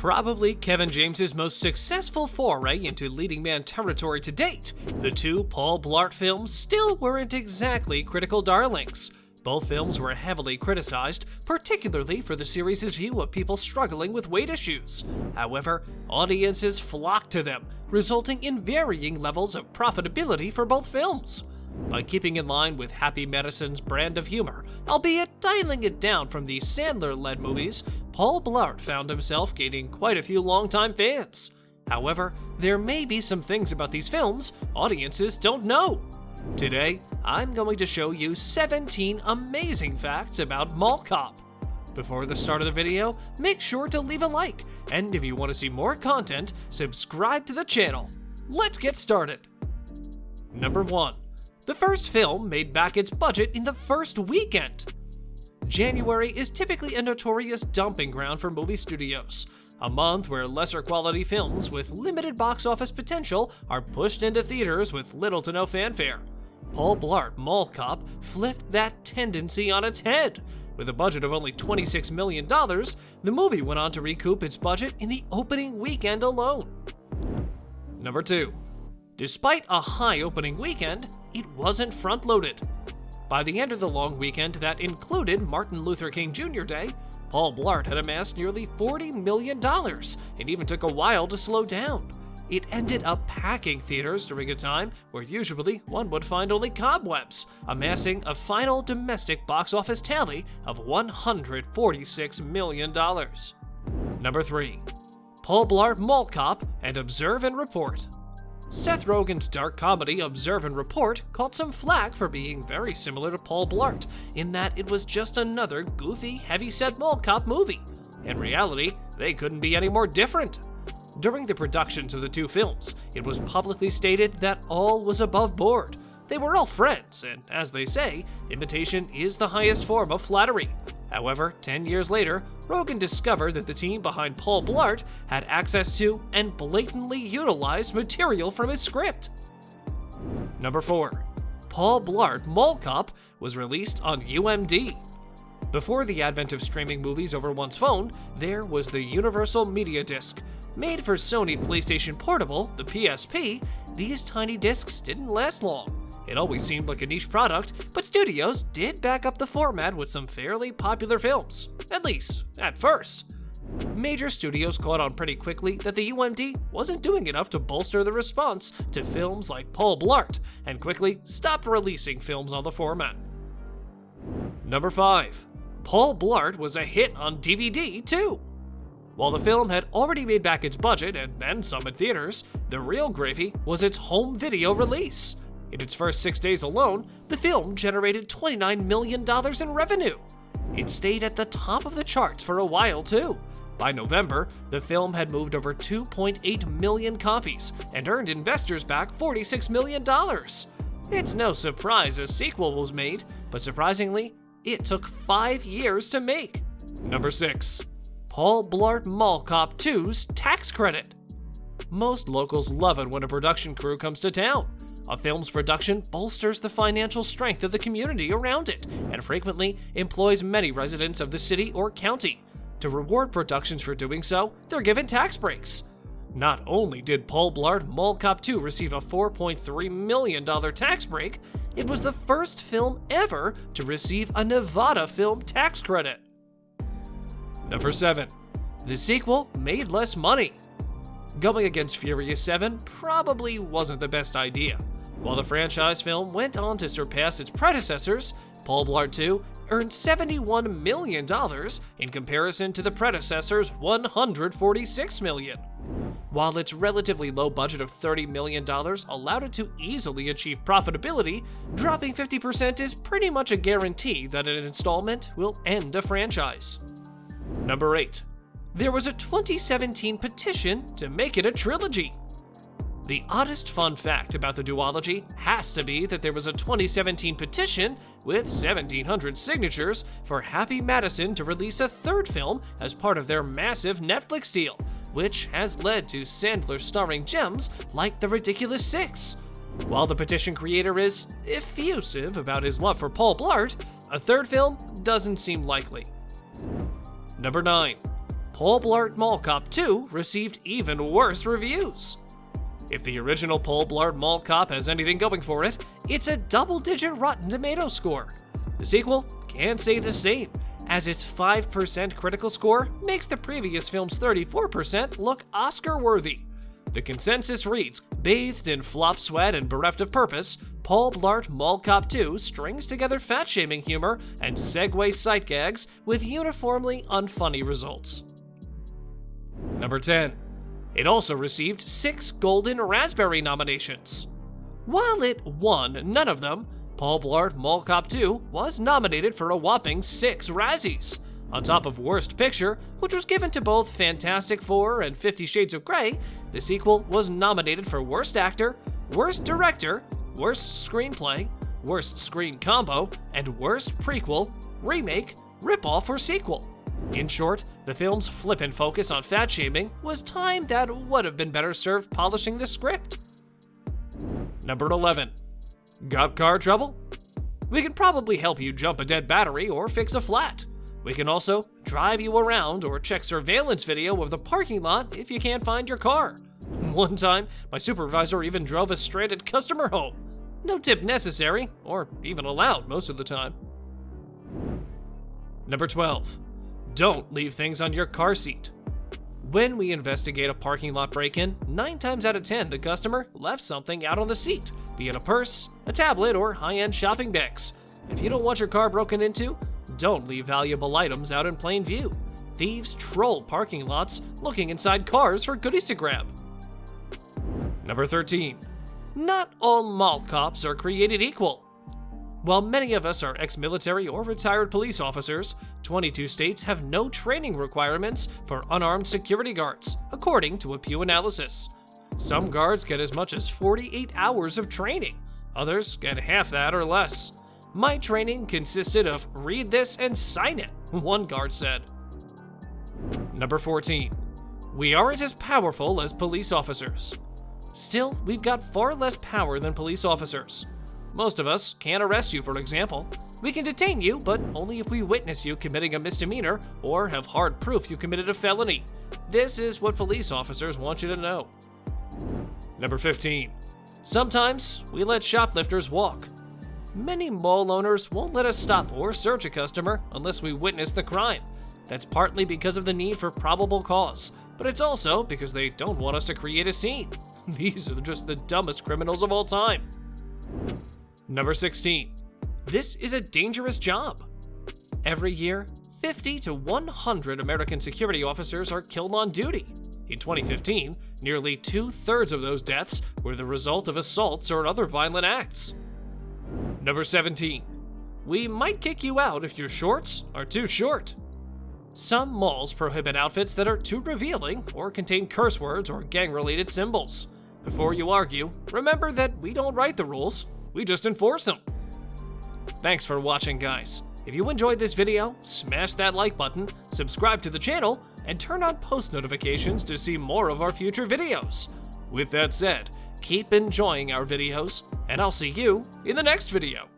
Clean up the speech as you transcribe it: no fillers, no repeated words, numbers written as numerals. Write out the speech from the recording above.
Probably Kevin James's most successful foray into leading man territory to date, the two Paul Blart films still weren't exactly critical darlings. Both films were heavily criticized, particularly for the series' view of people struggling with weight issues. However, audiences flocked to them, resulting in varying levels of profitability for both films. By keeping in line with Happy Madison's brand of humor, albeit dialing it down from the Sandler-led movies, Paul Blart found himself gaining quite a few longtime fans. However, there may be some things about these films audiences don't know. Today, I'm going to show you 17 amazing facts about Mall Cop. Before the start of the video, make sure to leave a like, and if you want to see more content, subscribe to the channel. Let's get started. Number 1. The first film made back its budget in the first weekend. January is typically a notorious dumping ground for movie studios, a month where lesser quality films with limited box office potential are pushed into theaters with little to no fanfare. Paul Blart Mall Cop flipped that tendency on its head. With a budget of only $26 million, the movie went on to recoup its budget in the opening weekend alone. Number 2. Despite a high opening weekend, it wasn't front-loaded. By the end of the long weekend that included Martin Luther King Jr. Day, Paul Blart had amassed nearly $40 million and even took a while to slow down. It ended up packing theaters during a time where usually one would find only cobwebs, amassing a final domestic box office tally of $146 million. Number 3. Paul Blart Mall Cop and Observant Report. Seth Rogen's dark comedy Observant Report caught some flack for being very similar to Paul Blart, in that it was just another goofy, heavy-set mall cop movie. In reality, they couldn't be any more different. During the productions of the two films, it was publicly stated that all was above board. They were all friends, and as they say, imitation is the highest form of flattery. However, 10 years later, Rogen discovered that the team behind Paul Blart had access to and blatantly utilized material from his script. Number 4. Paul Blart Mall Cop was released on UMD. Before the advent of streaming movies over one's phone, there was the Universal Media Disc. Made for Sony PlayStation Portable, the PSP, these tiny discs didn't last long. It always seemed like a niche product, but studios did back up the format with some fairly popular films, at least at first. Major studios caught on pretty quickly that the UMD wasn't doing enough to bolster the response to films like Paul Blart, and quickly stopped releasing films on the format. Number 5. Paul Blart was a hit on DVD too. While the film had already made back its budget and then some in theaters, the real gravy was its home video release. In its first 6 days alone, the film generated $29 million in revenue. It stayed at the top of the charts for a while too. By November, the film had moved over 2.8 million copies and earned investors back $46 million. It's no surprise a sequel was made, but surprisingly, it took 5 years to make. Number 6. Paul Blart Mall Cop 2's tax credit. Most locals love it when a production crew comes to town. A film's production bolsters the financial strength of the community around it, and frequently employs many residents of the city or county. To reward productions for doing so, they're given tax breaks. Not only did Paul Blart Mall Cop 2 receive a $4.3 million tax break, it was the first film ever to receive a Nevada film tax credit. Number 7. The sequel made less money. Going against Furious 7 probably wasn't the best idea. While the franchise film went on to surpass its predecessors, Paul Blart 2 earned $71 million in comparison to the predecessor's $146 million. While its relatively low budget of $30 million allowed it to easily achieve profitability, dropping 50% is pretty much a guarantee that an installment will end a franchise. Number 8. There was a 2017 petition to make it a trilogy. The oddest fun fact about the duology has to be that there was a 2017 petition with 1,700 signatures for Happy Madison to release a third film as part of their massive Netflix deal, which has led to Sandler starring gems like The Ridiculous Six. While the petition creator is effusive about his love for Paul Blart, a third film doesn't seem likely. Number 9. Paul Blart Mall Cop 2 received even worse reviews. If the original Paul Blart Mall Cop has anything going for it, it's a double-digit Rotten Tomato score. The sequel can't say the same, as its 5% critical score makes the previous film's 34% look Oscar-worthy. The consensus reads, bathed in flop sweat and bereft of purpose, Paul Blart Mall Cop 2 strings together fat-shaming humor and segue sight gags with uniformly unfunny results. Number 10. It also received 6 Golden Raspberry nominations. While it won none of them, Paul Blart Mall Cop 2 was nominated for a whopping 6 Razzies. On top of Worst Picture, which was given to both Fantastic Four and 50 Shades of Grey, the sequel was nominated for Worst Actor, Worst Director, Worst Screenplay, Worst Screen Combo, and Worst Prequel, Remake, Ripoff, or Sequel. In short, the film's flippant focus on fat shaming was time that would have been better served polishing the script. Number 11. Got car trouble? We can probably help you jump a dead battery or fix a flat. We can also drive you around or check surveillance video of the parking lot if you can't find your car. One time, my supervisor even drove a stranded customer home. No tip necessary, or even allowed most of the time. Number 12. Don't leave things on your car seat. When we investigate a parking lot break-in, 9 times out of 10 the customer left something out on the seat, be it a purse, a tablet, or high-end shopping bags. If you don't want your car broken into, don't leave valuable items out in plain view. Thieves troll parking lots looking inside cars for goodies to grab. Number 13. Not all mall cops are created equal. While many of us are ex-military or retired police officers, 22 states have no training requirements for unarmed security guards, according to a Pew analysis. Some guards get as much as 48 hours of training. Others get half that or less. My training consisted of read this and sign it, one guard said. Number 14. We aren't as powerful as police officers. Still, we've got far less power than police officers. Most of us can't arrest you, for example. We can detain you, but only if we witness you committing a misdemeanor or have hard proof you committed a felony. This is what police officers want you to know. Number 15. Sometimes we let shoplifters walk. Many mall owners won't let us stop or search a customer unless we witness the crime. That's partly because of the need for probable cause, but it's also because they don't want us to create a scene. These are just the dumbest criminals of all time. Number 16. This is a dangerous job. Every year, 50 to 100 American security officers are killed on duty. In 2015, nearly 2/3 of those deaths were the result of assaults or other violent acts. Number 17. We might kick you out if your shorts are too short. Some malls prohibit outfits that are too revealing or contain curse words or gang-related symbols. Before you argue, remember that we don't write the rules, we just enforce them. Thanks for watching, guys. If you enjoyed this video, smash that like button, subscribe to the channel, and turn on post notifications to see more of our future videos. With that said, keep enjoying our videos, and I'll see you in the next video.